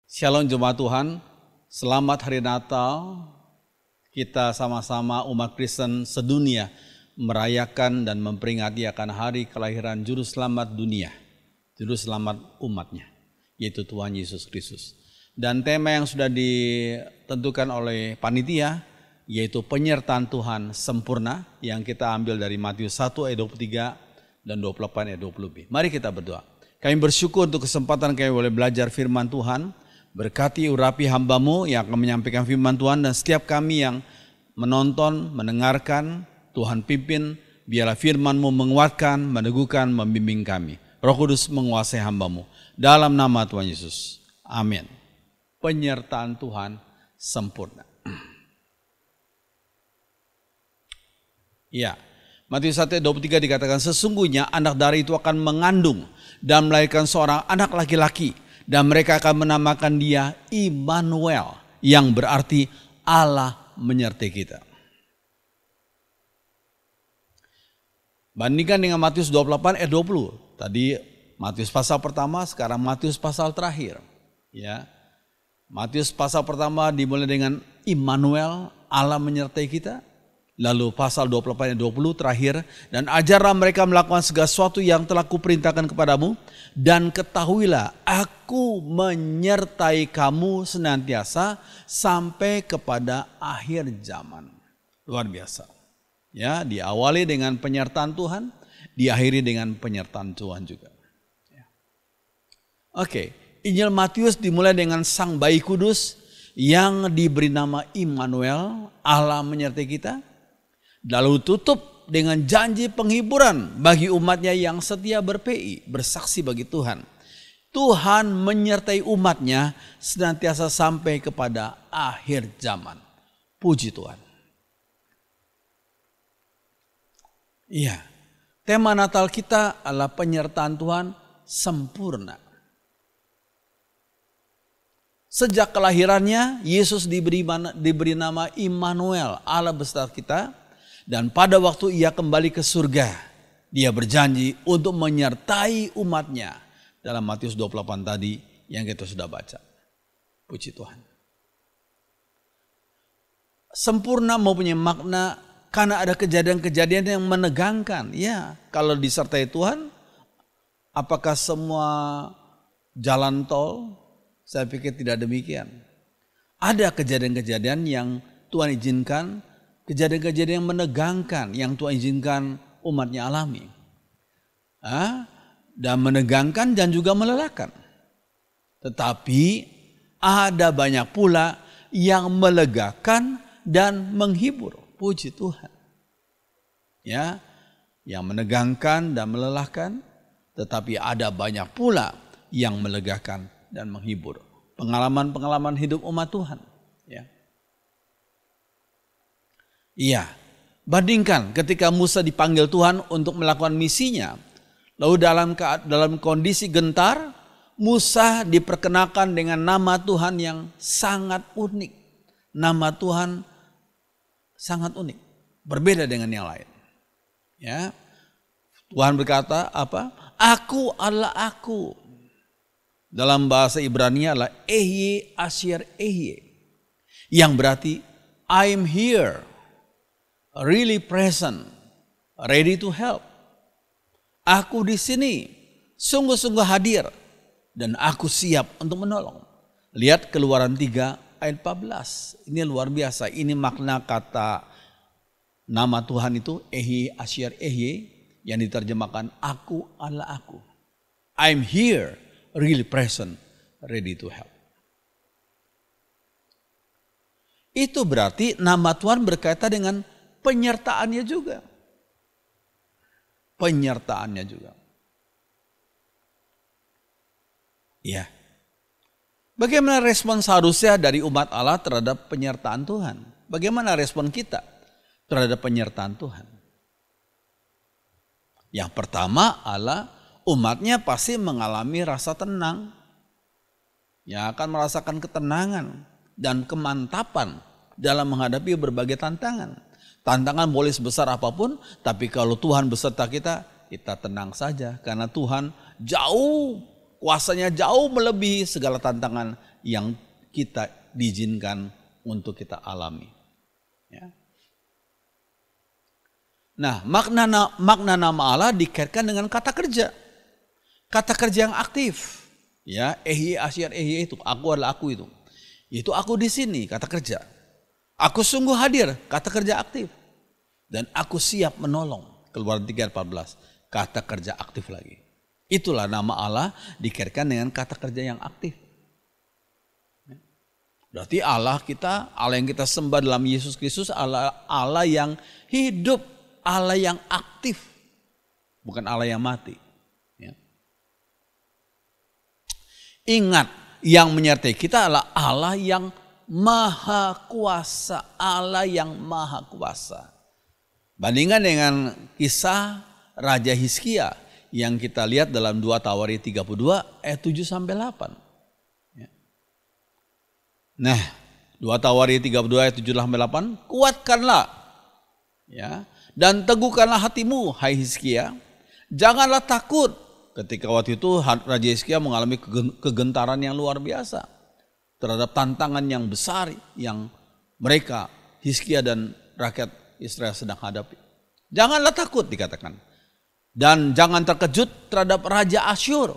Shalom jemaat Tuhan, selamat hari Natal. Kita sama-sama umat Kristen sedunia merayakan dan memperingati akan hari kelahiran Juru Selamat dunia, Juru Selamat umatnya, yaitu Tuhan Yesus Kristus. Dan tema yang sudah ditentukan oleh panitia, yaitu penyertaan Tuhan sempurna, yang kita ambil dari Matius 1 ayat 23 dan 28 ayat 20b. Mari kita berdoa. Kami bersyukur untuk kesempatan kami boleh belajar firman Tuhan. Berkati urapi hamba-Mu yang akan menyampaikan firman Tuhan, dan setiap kami yang menonton, mendengarkan, Tuhan pimpin, biarlah firman-Mu menguatkan, meneguhkan, membimbing kami. Roh Kudus menguasai hamba-Mu. Dalam nama Tuhan Yesus. Amin. Penyertaan Tuhan sempurna. Ya, Matius 1 ayat 23 dikatakan, sesungguhnya anak darah itu akan mengandung dan melahirkan seorang anak laki-laki, dan mereka akan menamakan dia Immanuel, yang berarti Allah menyertai kita. Bandingkan dengan Matius 28 ayat 20. Tadi Matius pasal pertama, sekarang Matius pasal terakhir. Ya, Matius pasal pertama dimulai dengan Immanuel, Allah menyertai kita. Lalu pasal 28 ayat 20 terakhir, dan ajarlah mereka melakukan segala sesuatu yang telah kuperintahkan kepadamu, dan ketahuilah aku menyertai kamu senantiasa sampai kepada akhir zaman. Luar biasa. Ya, diawali dengan penyertaan Tuhan, diakhiri dengan penyertaan Tuhan juga. Oke, Injil Matius dimulai dengan sang bayi kudus yang diberi nama Immanuel, Allah menyertai kita. Lalu tutup dengan janji penghiburan bagi umatnya yang setia berPI, bersaksi bagi Tuhan. Tuhan menyertai umatnya senantiasa sampai kepada akhir zaman. Puji Tuhan. Iya, tema Natal kita adalah penyertaan Tuhan sempurna. Sejak kelahirannya, Yesus diberi nama Immanuel, Allah beserta kita. Dan pada waktu ia kembali ke surga, dia berjanji untuk menyertai umatnya. Dalam Matius 28 tadi yang kita sudah baca. Puji Tuhan. Sempurna mempunyai makna karena ada kejadian-kejadian yang menegangkan. Ya, kalau disertai Tuhan, apakah semua jalan tol? Saya pikir tidak demikian. Ada kejadian-kejadian yang Tuhan izinkan, kejadian-kejadian yang menegangkan yang Tuhan izinkan umatnya alami. Dan menegangkan dan juga melelahkan. Tetapi ada banyak pula yang melegakan dan menghibur. Puji Tuhan. Ya, yang menegangkan dan melelahkan, tetapi ada banyak pula yang melegakan dan menghibur. Pengalaman-pengalaman hidup umat Tuhan. Ya. Iya, bandingkan ketika Musa dipanggil Tuhan untuk melakukan misinya. Lalu dalam kondisi gentar, Musa diperkenakan dengan nama Tuhan yang sangat unik. Nama Tuhan sangat unik, berbeda dengan yang lain. Ya, Tuhan berkata apa? Aku adalah aku. Dalam bahasa Ibrani adalah Ehye Asyir Ehye, yang berarti I'm here. Really present, ready to help. Aku di sini, sungguh-sungguh hadir, dan aku siap untuk menolong. Lihat Keluaran 3 ayat 14. Ini luar biasa. Ini makna kata nama Tuhan itu Ehye Asyir Ehye, yang diterjemahkan aku adalah aku. I'm here, really present, ready to help. Itu berarti nama Tuhan berkaitan dengan penyertaannya juga. Penyertaannya juga. Ya. Bagaimana respon seharusnya dari umat Allah terhadap penyertaan Tuhan? Bagaimana respon kita terhadap penyertaan Tuhan? Yang pertama adalah umatnya pasti mengalami rasa tenang. Yang akan merasakan ketenangan dan kemantapan dalam menghadapi berbagai tantangan. Tantangan boleh sebesar apapun, tapi kalau Tuhan beserta kita, kita tenang saja. Karena Tuhan jauh Kuasanya jauh melebihi segala tantangan yang kita diizinkan untuk kita alami. Ya. Nah, makna nama Allah dikaitkan dengan kata kerja. Kata kerja yang aktif. Ya, ehye asyar ehye itu, aku adalah aku itu. Itu aku di sini, kata kerja. Aku sungguh hadir, kata kerja aktif. Dan aku siap menolong. Keluaran 3:14, kata kerja aktif lagi. Itulah nama Allah dikaitkan dengan kata kerja yang aktif. Berarti Allah yang kita sembah dalam Yesus Kristus, Allah yang hidup, Allah yang aktif, bukan Allah yang mati. Ya. Ingat, yang menyertai kita adalah Allah yang maha kuasa, Allah yang maha kuasa. Bandingkan dengan kisah Raja Hizkia yang kita lihat dalam 2 Tawarik 32 ayat 7-8. Ya. Nah, 2 Tawarik 32 ayat 7-8, kuatkanlah ya, dan teguhkanlah hatimu, hai Hizkia. Janganlah takut. Ketika waktu itu Raja Hizkia mengalami kegentaran yang luar biasa terhadap tantangan yang besar yang mereka, Hizkia dan rakyat Israel sedang hadapi. Janganlah takut dikatakan. Dan jangan terkejut terhadap Raja Asyur.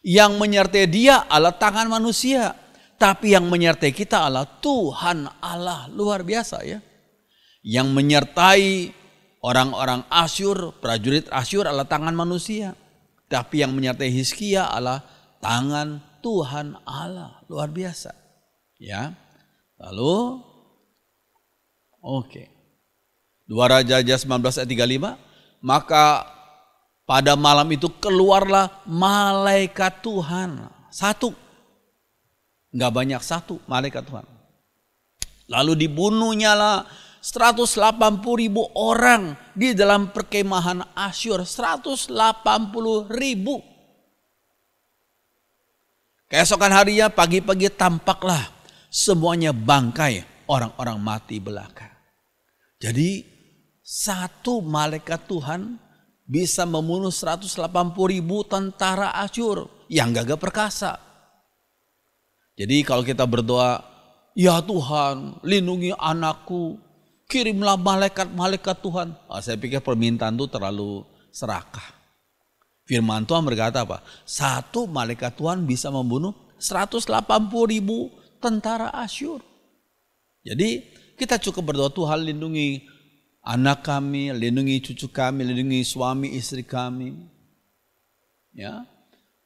Yang menyertai dia adalah tangan manusia. Tapi yang menyertai kita adalah Tuhan Allah, luar biasa ya. Yang menyertai orang-orang Asyur, prajurit Asyur adalah tangan manusia. Tapi yang menyertai Hizkia adalah tangan Tuhan Allah, luar biasa. Ya. Lalu oke. 2 Raja 19 ayat 35, maka pada malam itu keluarlah malaikat Tuhan. Satu. Enggak banyak, satu malaikat Tuhan. Lalu dibunuhnya lah 180.000 orang di dalam perkemahan Asyur. 180.000. Keesokan harinya pagi-pagi tampaklah semuanya bangkai orang-orang mati belaka. Jadi satu malaikat Tuhan bisa membunuh 180.000 tentara Asyur yang gagah perkasa. Jadi kalau kita berdoa, ya Tuhan lindungi anakku, kirimlah malaikat-malaikat Tuhan. Saya pikir permintaan itu terlalu serakah. Firman Tuhan berkata apa? Satu malaikat Tuhan bisa membunuh 180.000 tentara Asyur. Jadi kita cukup berdoa, Tuhan lindungi anak kami, lindungi cucu kami, lindungi suami istri kami. Ya,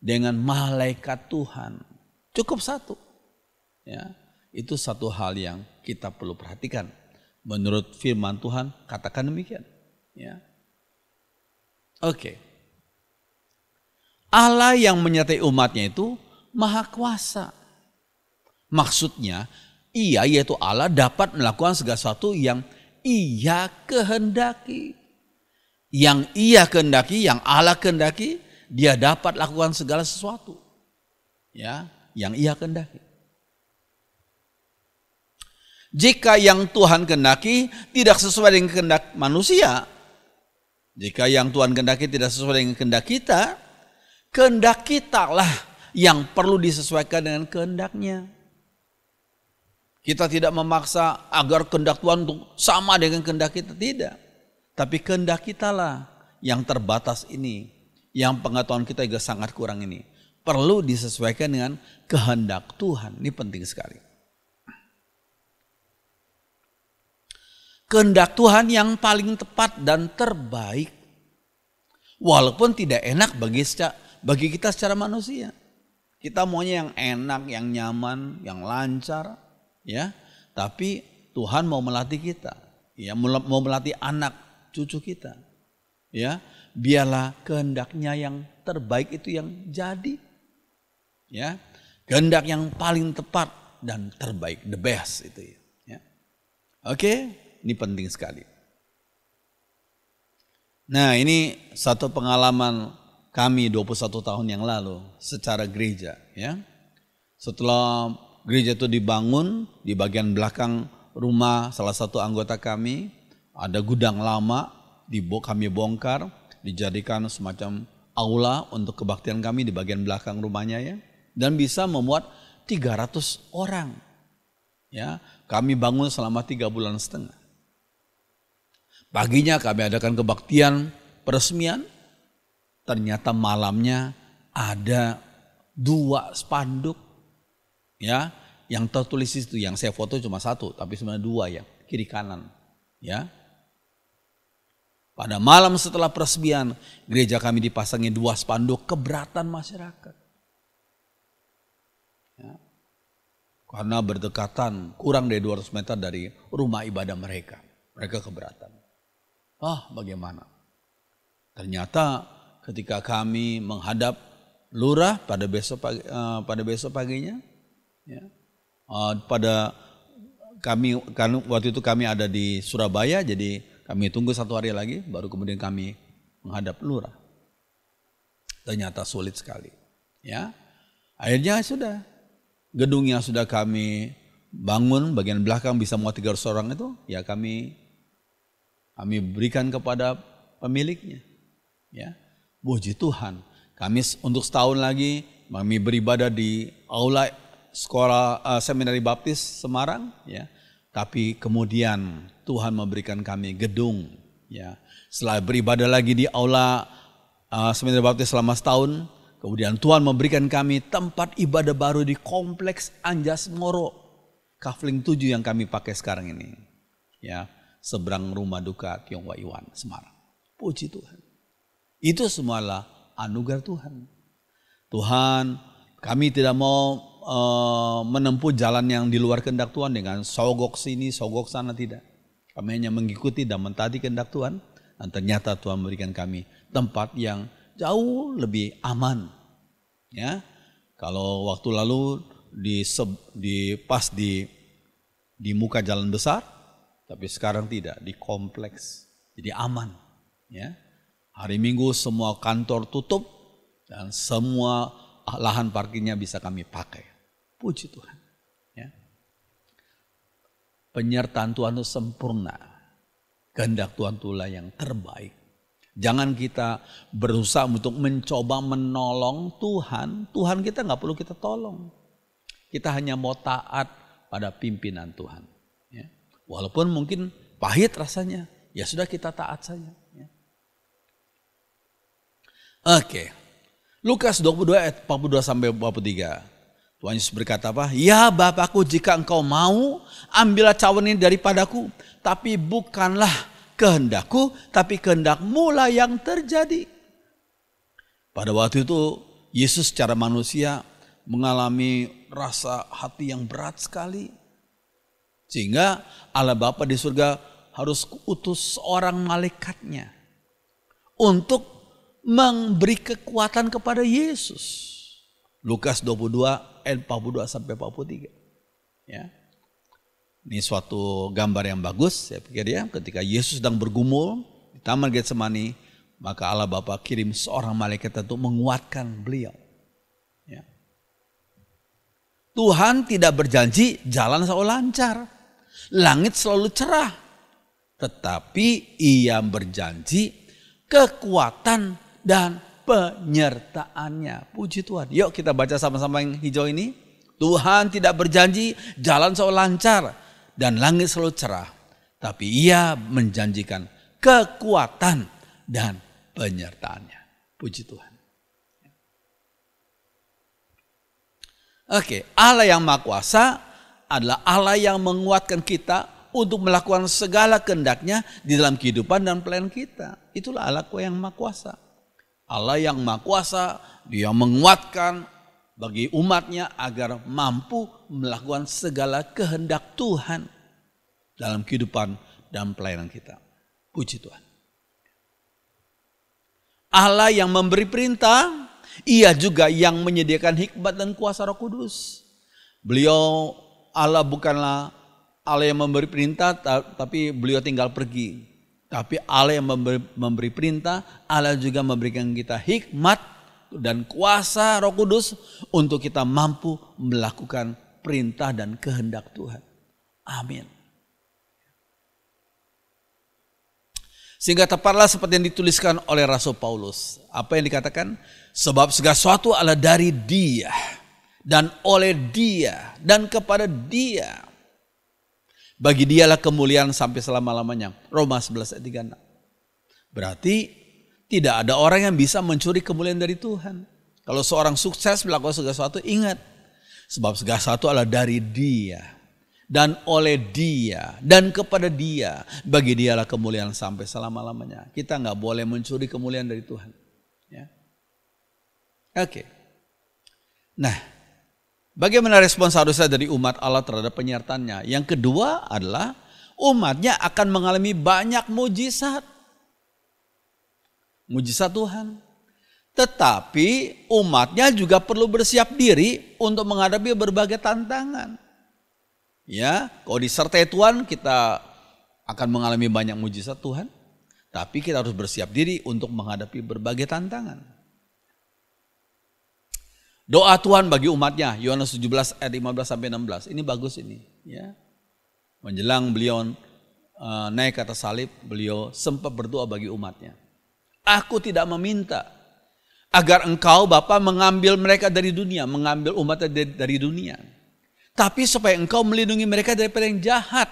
dengan malaikat Tuhan. Cukup satu. Ya, itu satu hal yang kita perlu perhatikan. Menurut firman Tuhan katakan demikian. Ya. Oke. Allah yang menyertai umatnya itu maha kuasa. Maksudnya, ia yaitu Allah dapat melakukan segala sesuatu yang ia kehendaki. Yang ia kehendaki, yang Allah kehendaki, dia dapat lakukan segala sesuatu. Ya, yang ia kehendaki. Jika yang Tuhan kehendaki tidak sesuai dengan kehendak manusia, jika yang Tuhan kehendaki tidak sesuai dengan kehendak kita lah yang perlu disesuaikan dengan kehendaknya. Kita tidak memaksa agar kehendak Tuhan untuk sama dengan kehendak kita, tidak. Tapi kehendak kita lah yang terbatas ini, yang pengetahuan kita juga sangat kurang ini, perlu disesuaikan dengan kehendak Tuhan. Ini penting sekali. Kehendak Tuhan yang paling tepat dan terbaik. Walaupun tidak enak bagi kita secara manusia. Kita maunya yang enak, yang nyaman, yang lancar. Ya, tapi Tuhan mau melatih kita, ya, mau melatih anak cucu kita, ya, biarlah kehendaknya yang terbaik itu yang jadi, ya, kehendak yang paling tepat dan terbaik, the best itu, ya. Oke, ini penting sekali. Nah, ini satu pengalaman kami 21 tahun yang lalu secara gereja, ya. Setelah gereja itu dibangun, di bagian belakang rumah salah satu anggota kami ada gudang lama, kami bongkar, dijadikan semacam aula untuk kebaktian kami di bagian belakang rumahnya ya. Dan bisa memuat 300 orang. Ya, kami bangun selama 3,5 bulan. Paginya kami adakan kebaktian peresmian. Ternyata malamnya ada 2 spanduk ya, yang tertulis itu, yang saya foto cuma 1, tapi sebenarnya 2 ya, kiri kanan ya. Pada malam setelah peresmian, gereja kami dipasangi 2 spanduk keberatan masyarakat. Ya. Karena berdekatan kurang dari 200 meter dari rumah ibadah mereka. Mereka keberatan. Bagaimana? Ternyata ketika kami menghadap lurah pada besok paginya, ya, waktu itu kami ada di Surabaya, jadi kami tunggu 1 hari lagi, baru kemudian kami menghadap lurah. Ternyata sulit sekali. Ya, akhirnya sudah, gedungnya sudah kami bangun, bagian belakang bisa muat 300 orang itu, ya kami berikan kepada pemiliknya. Ya, puji Tuhan. Kami untuk setahun lagi kami beribadah di aula sekolah seminari baptis Semarang. Ya, tapi kemudian Tuhan memberikan kami gedung. Ya, setelah beribadah lagi di aula seminari baptis selama setahun, kemudian Tuhan memberikan kami tempat ibadah baru di kompleks Anjas Moro, Kafling 7 yang kami pakai sekarang ini. Ya, seberang rumah duka Tionghoa Iwan Semarang. Puji Tuhan. Itu semualah anugerah Tuhan. Tuhan, kami tidak mau menempuh jalan yang di luar kehendak Tuhan dengan sogok sini, sogok sana, tidak. Kami hanya mengikuti dan mentaati kehendak Tuhan. Dan ternyata Tuhan memberikan kami tempat yang jauh lebih aman. Ya, kalau waktu lalu pas di muka jalan besar, tapi sekarang tidak, di kompleks, jadi aman. Ya, hari Minggu semua kantor tutup dan semua lahan parkirnya bisa kami pakai. Puji Tuhan. Ya. Penyertaan Tuhan itu sempurna. Kehendak Tuhan itulah yang terbaik. Jangan kita berusaha untuk mencoba menolong Tuhan. Tuhan kita nggak perlu kita tolong. Kita hanya mau taat pada pimpinan Tuhan. Ya. Walaupun mungkin pahit rasanya, ya sudah kita taat saja. Ya. Oke. Lukas 22 ayat 42 sampai 43. Tuhan Yesus berkata apa? Ya Bapakku, jika engkau mau, ambillah cawan ini daripadaku. Tapi bukanlah kehendakku, tapi kehendakmu lah yang terjadi. Pada waktu itu Yesus secara manusia mengalami rasa hati yang berat sekali. Sehingga Allah Bapa di surga harus utus seorang malaikatnya untuk memberi kekuatan kepada Yesus. Lukas 22 ayat 42 sampai 43. Ya. Ini suatu gambar yang bagus, saya pikir ya. Ketika Yesus sedang bergumul di Taman Getsemani, maka Allah Bapa kirim seorang malaikat untuk menguatkan beliau. Ya. Tuhan tidak berjanji jalan selalu lancar, langit selalu cerah, tetapi Ia berjanji kekuatan dan penyertaannya. Puji Tuhan. Yuk kita baca sama-sama yang hijau ini. Tuhan tidak berjanji jalan selalu lancar dan langit selalu cerah, tapi Ia menjanjikan kekuatan dan penyertaannya. Puji Tuhan. Oke, Allah yang Maha Kuasa adalah Allah yang menguatkan kita untuk melakukan segala kehendak-Nya di dalam kehidupan dan pelayanan kita. Itulah Allah yang Maha Kuasa. Allah yang Maha Kuasa, Dia menguatkan bagi umat-Nya agar mampu melakukan segala kehendak Tuhan dalam kehidupan dan pelayanan kita. Puji Tuhan. Allah yang memberi perintah, Ia juga yang menyediakan hikmat dan kuasa Roh Kudus. Allah bukanlah Allah yang memberi perintah, tapi beliau tinggal pergi. Tapi Allah yang memberi perintah, Allah juga memberikan kita hikmat dan kuasa Roh Kudus untuk kita mampu melakukan perintah dan kehendak Tuhan. Amin. Sehingga tepatlah seperti yang dituliskan oleh Rasul Paulus. Apa yang dikatakan? Sebab segala sesuatu adalah dari Dia, dan oleh Dia, dan kepada Dia. Bagi Dialah kemuliaan sampai selama-lamanya. Roma 11 ayat 36. Berarti tidak ada orang yang bisa mencuri kemuliaan dari Tuhan. Kalau seorang sukses melakukan segala sesuatu, ingat. Sebab segala sesuatu adalah dari Dia, dan oleh Dia, dan kepada Dia. Bagi Dialah kemuliaan sampai selama-lamanya. Kita nggak boleh mencuri kemuliaan dari Tuhan. Ya. Oke. Nah, bagaimana respon seharusnya dari umat Allah terhadap penyertaannya? Yang kedua adalah umatnya akan mengalami banyak mujizat. Mujizat Tuhan. Tetapi umatnya juga perlu bersiap diri untuk menghadapi berbagai tantangan. Ya, kalau disertai Tuhan kita akan mengalami banyak mujizat Tuhan. Tapi kita harus bersiap diri untuk menghadapi berbagai tantangan. Doa Tuhan bagi umatnya, Yohanes 17 ayat 15 sampai 16. Ini bagus ini, ya. Menjelang beliau naik ke atas salib, beliau sempat berdoa bagi umatnya. Aku tidak meminta agar Engkau Bapa mengambil mereka dari dunia, mengambil umatnya dari dunia. Tapi supaya Engkau melindungi mereka daripada yang jahat.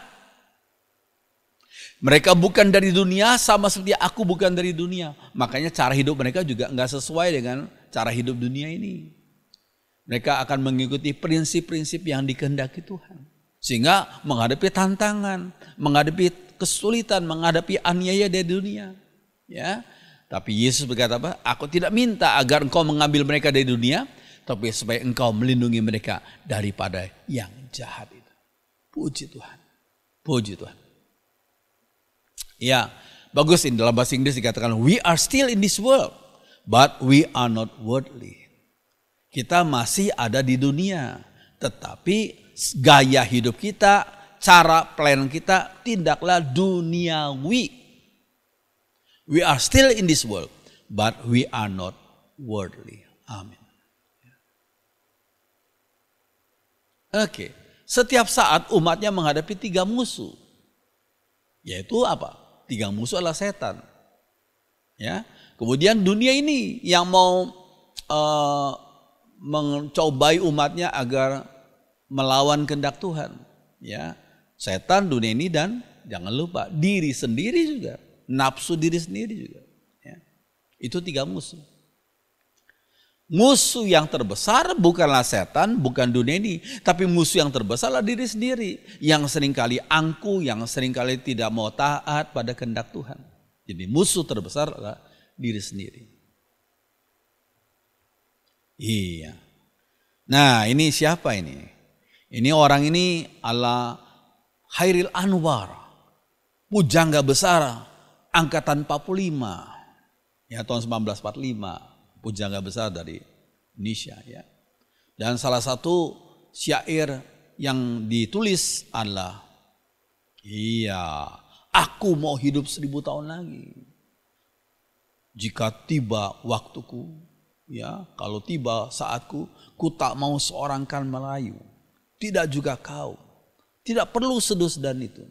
Mereka bukan dari dunia sama seperti aku bukan dari dunia. Makanya cara hidup mereka juga enggak sesuai dengan cara hidup dunia ini. Mereka akan mengikuti prinsip-prinsip yang dikehendaki Tuhan. Sehingga menghadapi tantangan, menghadapi kesulitan, menghadapi aniaya dari dunia. Ya. Tapi Yesus berkata apa? Aku tidak minta agar Engkau mengambil mereka dari dunia, tapi supaya Engkau melindungi mereka daripada yang jahat itu. Puji Tuhan. Puji Tuhan. Ya, bagus ini dalam bahasa Inggris dikatakan, we are still in this world, but we are not worldly. Kita masih ada di dunia, tetapi gaya hidup kita, cara pelayanan kita tidaklah duniawi. We are still in this world, but we are not worldly. Amin. Oke, setiap saat umatnya menghadapi 3 musuh. Yaitu apa? 3 musuh adalah setan. Ya. Kemudian dunia ini yang mau mencobai umatnya agar melawan kehendak Tuhan. Ya. Setan, dunia ini, dan jangan lupa diri sendiri juga. Nafsu diri sendiri juga. Ya. Itu 3 musuh. Musuh yang terbesar bukanlah setan, bukan dunia ini. Tapi musuh yang terbesar adalah diri sendiri. Yang seringkali angkuh, yang seringkali tidak mau taat pada kehendak Tuhan. Jadi musuh terbesar adalah diri sendiri. Iya. Nah, ini siapa ini? Ini orang ini adalah Hairil Anwar. Pujangga besar angkatan 45. Ya, tahun 1945. Pujangga besar dari Indonesia, ya. Dan salah satu syair yang ditulis adalah, iya, aku mau hidup 1000 tahun lagi. Jika tiba waktuku, ya, kalau tiba saatku, ku tak mau seorang kan melayu. Tidak juga kau. Tidak perlu seduh-sedan itu.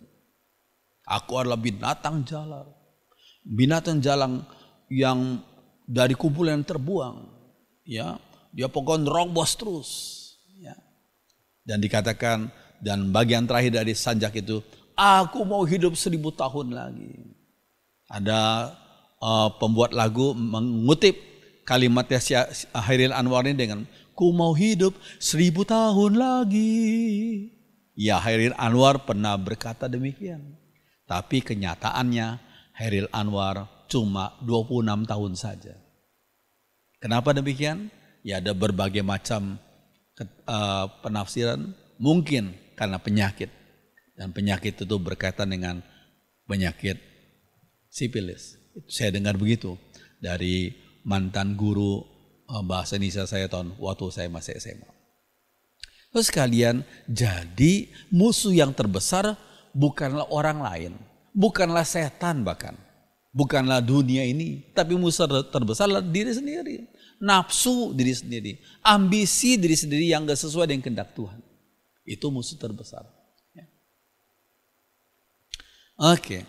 Aku adalah binatang jalar. Binatang jalang yang dari kumpulan yang terbuang, ya, dia pokoknya nerobos terus, ya. Dan dikatakan, dan bagian terakhir dari sanjak itu, aku mau hidup 1000 tahun lagi. Ada pembuat lagu mengutip kalimatnya Hairil Anwar ini dengan, ku mau hidup 1000 tahun lagi. Ya, Hairil Anwar pernah berkata demikian. Tapi kenyataannya Hairil Anwar cuma 26 tahun saja. Kenapa demikian? Ya, ada berbagai macam penafsiran. Mungkin karena penyakit. Dan penyakit itu berkaitan dengan penyakit sipilis. Saya dengar begitu dari mantan guru bahasa Indonesia saya waktu saya masih SMA. Terus kalian, jadi musuh yang terbesar bukanlah orang lain. Bukanlah setan bahkan. Bukanlah dunia ini, tapi musuh terbesar adalah diri sendiri. Nafsu diri sendiri. Ambisi diri sendiri yang gak sesuai dengan kehendak Tuhan. Itu musuh terbesar. Oke.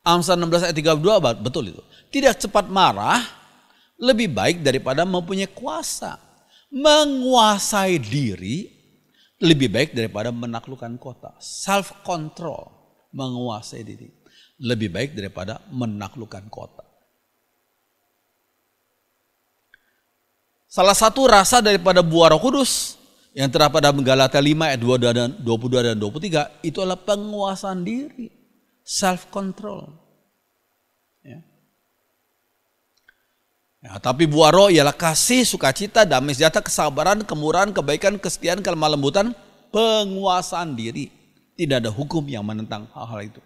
Amsal 16 ayat 32 betul itu. Tidak cepat marah lebih baik daripada mempunyai kuasa. Menguasai diri lebih baik daripada menaklukkan kota. Self control, menguasai diri lebih baik daripada menaklukkan kota. Salah satu rasa daripada buah Roh Kudus yang terdapat dalam Galatia 5 ayat 22 dan 23 itu adalah penguasaan diri, self control. Ya, tapi buah roh ialah kasih, sukacita, damai sejahtera, kesabaran, kemurahan, kebaikan, kesetiaan, kelemah lembutan, penguasaan diri. Tidak ada hukum yang menentang hal-hal itu.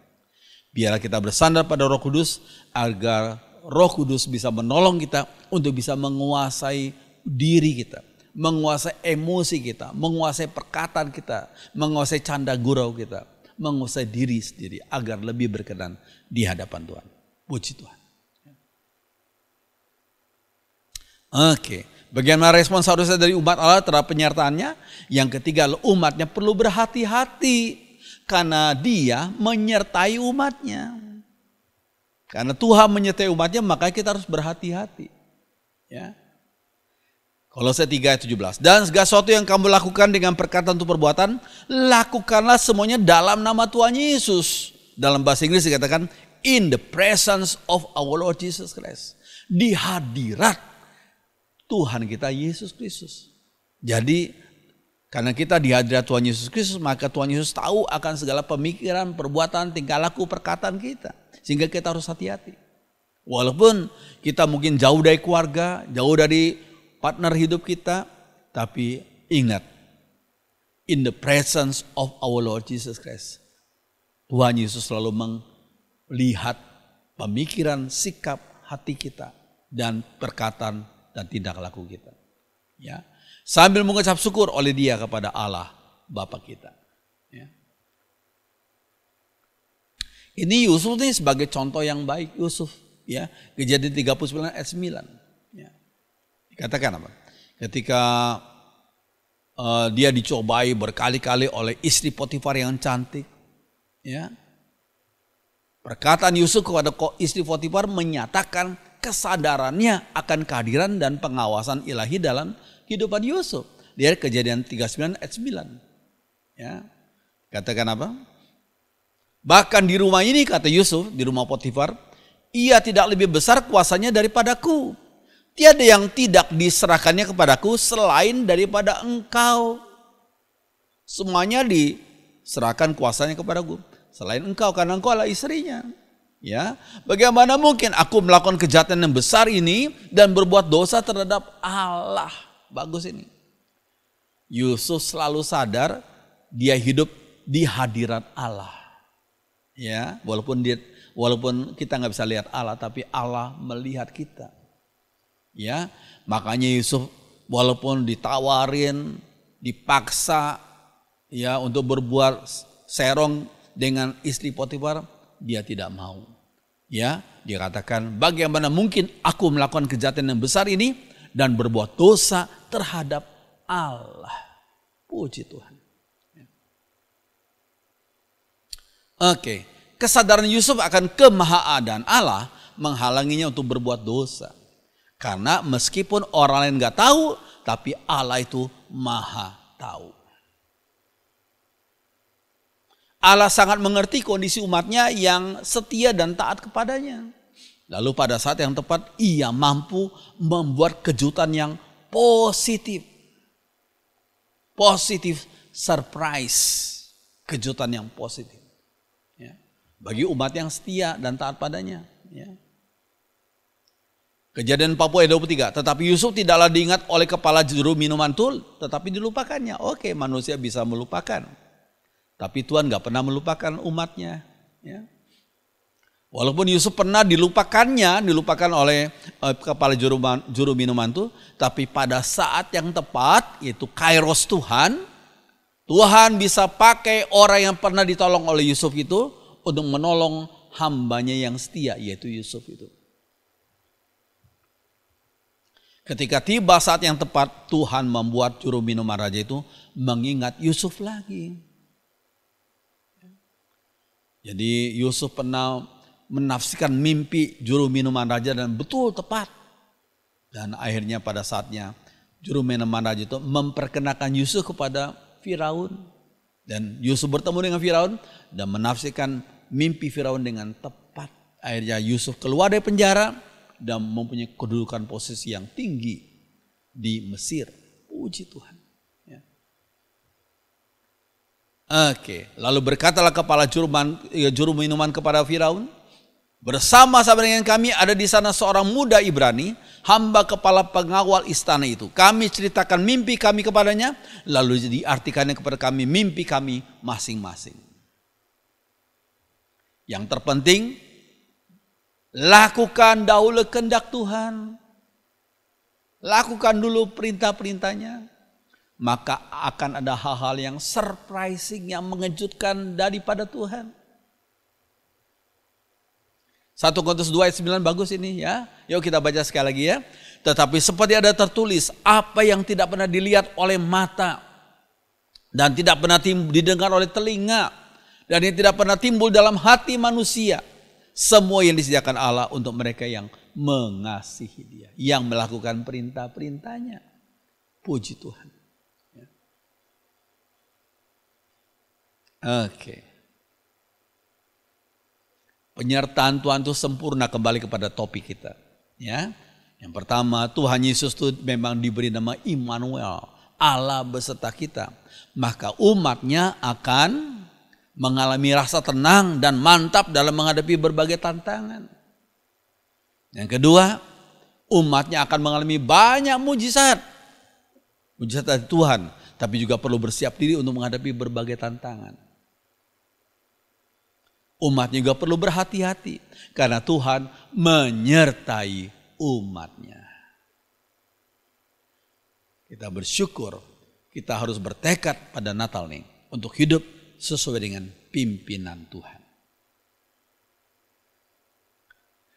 Biarlah kita bersandar pada Roh Kudus agar Roh Kudus bisa menolong kita untuk bisa menguasai diri kita, menguasai emosi kita, menguasai perkataan kita, menguasai canda gurau kita, menguasai diri sendiri agar lebih berkenan di hadapan Tuhan. Puji Tuhan. Oke, bagaimana respon seharusnya dari umat Allah terhadap penyertaannya? Yang ketiga, umatnya perlu berhati-hati karena dia menyertai umatnya. Karena Tuhan menyertai umatnya, maka kita harus berhati-hati. Ya. Kolose 3 ayat 17. Dan segala sesuatu yang kamu lakukan dengan perkataan atau perbuatan, lakukanlah semuanya dalam nama Tuhan Yesus. Dalam bahasa Inggris dikatakan in the presence of our Lord Jesus Christ. Di hadirat Tuhan kita Yesus Kristus. Jadi karena kita di hadirat Tuhan Yesus Kristus, maka Tuhan Yesus tahu akan segala pemikiran, perbuatan, tingkah laku, perkataan kita. Sehingga kita harus hati-hati. Walaupun kita mungkin jauh dari keluarga, jauh dari partner hidup kita, tapi ingat, in the presence of our Lord Jesus Christ, Tuhan Yesus selalu melihat pemikiran, sikap, hati kita, dan perkataan dan tindak laku kita. Ya, sambil mengucap syukur oleh Dia kepada Allah Bapa kita. Ya. Ini Yusuf nih sebagai contoh yang baik. Yusuf, ya, Kejadian 39 ayat 9. Ya. Dikatakan apa? Ketika dia dicobai berkali-kali oleh istri Potifar yang cantik, ya. Perkataan Yusuf kepada istri Potifar menyatakan kesadarannya akan kehadiran dan pengawasan ilahi dalam kehidupan Yusuf. Lihat Kejadian 39 ayat 9. Ya. Katakan apa? Bahkan di rumah ini, kata Yusuf, di rumah Potifar, ia tidak lebih besar kuasanya daripadaku. Tiada yang tidak diserahkannya kepadaku selain daripada engkau. Semuanya diserahkan kuasanya kepadaku. Selain engkau, karena engkau adalah istrinya. Ya, bagaimana mungkin aku melakukan kejahatan yang besar ini dan berbuat dosa terhadap Allah? Bagus ini. Yusuf selalu sadar dia hidup di hadirat Allah. Ya, walaupun kita nggak bisa lihat Allah, tapi Allah melihat kita. Ya, makanya Yusuf walaupun ditawarin, dipaksa, ya, untuk berbuat serong dengan istri Potifar, dia tidak mau. Ya, dia katakan, bagaimana mungkin aku melakukan kejahatan yang besar ini dan berbuat dosa terhadap Allah. Puji Tuhan. Oke, kesadaran Yusuf akan kemahaadaan Allah menghalanginya untuk berbuat dosa. Karena meskipun orang lain gak tahu, tapi Allah itu maha tahu. Allah sangat mengerti kondisi umatnya yang setia dan taat kepadanya. Lalu pada saat yang tepat ia mampu membuat kejutan yang positif. Positif surprise. Kejutan yang positif. Ya. Bagi umat yang setia dan taat padanya. Ya. Kejadian 40 ayat 23. Tetapi Yusuf tidaklah diingat oleh kepala juru minuman itu, tetapi dilupakannya. Oke, manusia bisa melupakan. Tapi Tuhan gak pernah melupakan umatnya. Ya. Walaupun Yusuf pernah dilupakan oleh kepala juru minuman itu. Tapi pada saat yang tepat, yaitu kairos Tuhan. Tuhan bisa pakai orang yang pernah ditolong oleh Yusuf itu. Untuk menolong hambanya yang setia, yaitu Yusuf itu. Ketika tiba saat yang tepat, Tuhan membuat juru minuman raja itu mengingat Yusuf lagi. Jadi Yusuf pernah menafsirkan mimpi juru minuman raja dan betul tepat. Dan akhirnya pada saatnya juru minuman raja itu memperkenalkan Yusuf kepada Firaun. Dan Yusuf bertemu dengan Firaun dan menafsirkan mimpi Firaun dengan tepat. Akhirnya Yusuf keluar dari penjara dan mempunyai kedudukan posisi yang tinggi di Mesir. Puji Tuhan. Oke, lalu berkatalah kepala juru minuman kepada Firaun, bersama-sama dengan kami ada di sana seorang muda Ibrani, hamba kepala pengawal istana itu. Kami ceritakan mimpi kami kepadanya, lalu diartikannya kepada kami mimpi kami masing-masing. Yang terpenting, lakukan dahulu kehendak Tuhan. Lakukan dulu perintah-perintahnya. Maka akan ada hal-hal yang surprising, yang mengejutkan daripada Tuhan. 1 Korintus 2 ayat 9 bagus ini ya. Yuk kita baca sekali lagi ya. Tetapi seperti ada tertulis, apa yang tidak pernah dilihat oleh mata dan tidak pernah didengar oleh telinga dan yang tidak pernah timbul dalam hati manusia, semua yang disediakan Allah untuk mereka yang mengasihi Dia, yang melakukan perintah-perintahnya. Puji Tuhan. Oke. Penyertaan Tuhan itu sempurna, kembali kepada topik kita. Ya. Yang pertama, Tuhan Yesus itu memang diberi nama Immanuel, Allah beserta kita. Maka umatnya akan mengalami rasa tenang dan mantap dalam menghadapi berbagai tantangan. Yang kedua, umatnya akan mengalami banyak mujizat. Mujizat dari Tuhan, tapi juga perlu bersiap diri untuk menghadapi berbagai tantangan. Umatnya juga perlu berhati-hati karena Tuhan menyertai umatnya. Kita bersyukur, kita harus bertekad pada Natal nih untuk hidup sesuai dengan pimpinan Tuhan.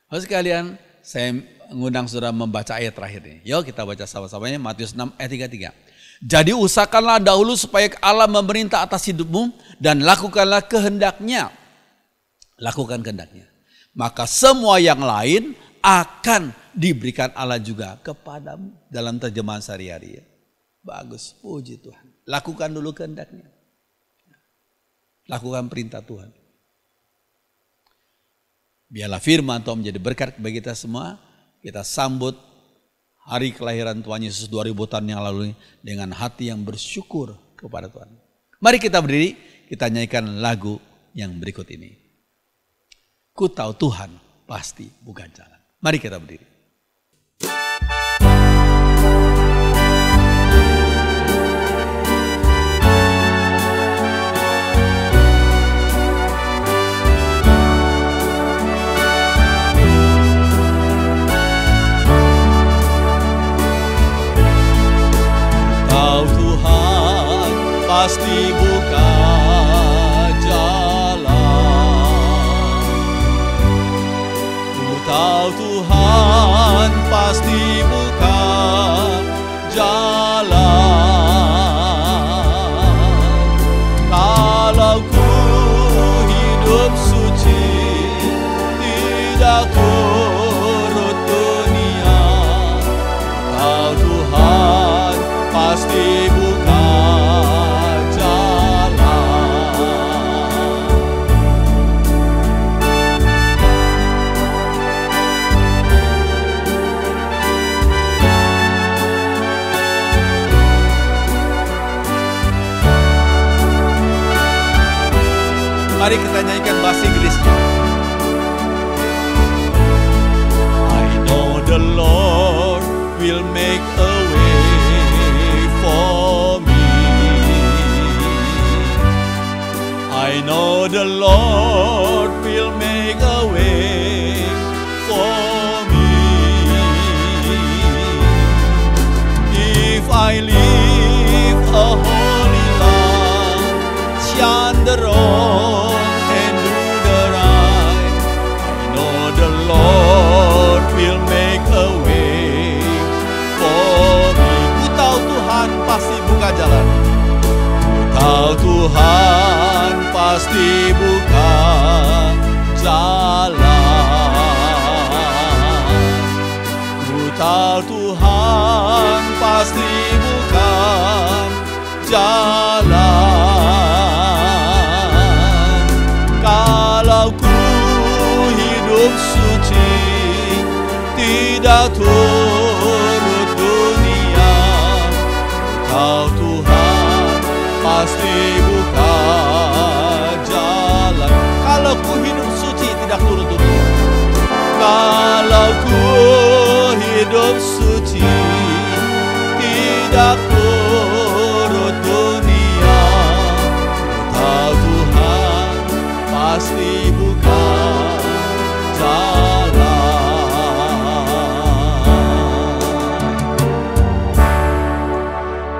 Halo sekalian, saya mengundang saudara membaca ayat terakhir nih. Yuk kita baca sama-samanya Matius 6 ayat 33. Jadi usahakanlah dahulu supaya Allah memerintah atas hidupmu dan lakukanlah kehendaknya. Lakukan kehendaknya. Maka semua yang lain akan diberikan Allah juga kepadamu. Dalam terjemahan sehari-hari ya. Bagus, puji Tuhan. Lakukan dulu kehendaknya. Lakukan perintah Tuhan. Biarlah firman Tuhan menjadi berkat bagi kita semua. Kita sambut hari kelahiran Tuhan Yesus 2000 tahun yang lalu dengan hati yang bersyukur kepada Tuhan. Mari kita berdiri, kita nyanyikan lagu yang berikut ini. Ku tahu Tuhan pasti bukan jalan. Mari kita berdiri. Tahu Tuhan pasti buka jalan. Tahu Tuhan pasti buka jalan. Kalau ku hidup suci, tidak turut dunia. Tahu Tuhan pasti buka Mari kita nyanyikan bahasa Inggrisnya. I know the Lord will make a way for me. I know the Lord will make a way for me. If I live a holy life, shun the wrong and do the right, I know the Lord will make a way for me. Ku tahu Tuhan pasti buka jalan. Ku tahu Tuhan pasti buka jalan. Kau Tuhan pasti bukan jalan. Kalau ku hidup suci, tidak turut dunia, Kau Tuhan pasti buka jalan. Kalau ku hidup suci tidak turut dunia, kalau ku hidup suci tidak turut dunia, Kau Tuhan pasti buka jalan.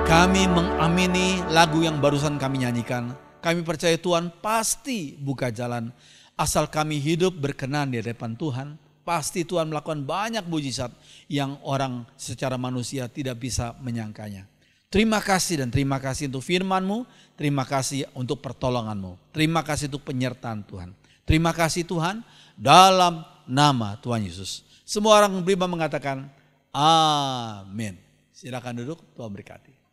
Kami mengamini lagu yang barusan kami nyanyikan. Kami percaya Tuhan pasti buka jalan. Asal kami hidup berkenan di hadapan Tuhan, pasti Tuhan melakukan banyak mujizat yang orang secara manusia tidak bisa menyangkanya. Terima kasih dan terima kasih untuk firman-Mu. Terima kasih untuk pertolongan-Mu. Terima kasih untuk penyertaan Tuhan. Terima kasih Tuhan, dalam nama Tuhan Yesus. Semua orang beriman mengatakan amin. Silakan duduk, Tuhan berkati.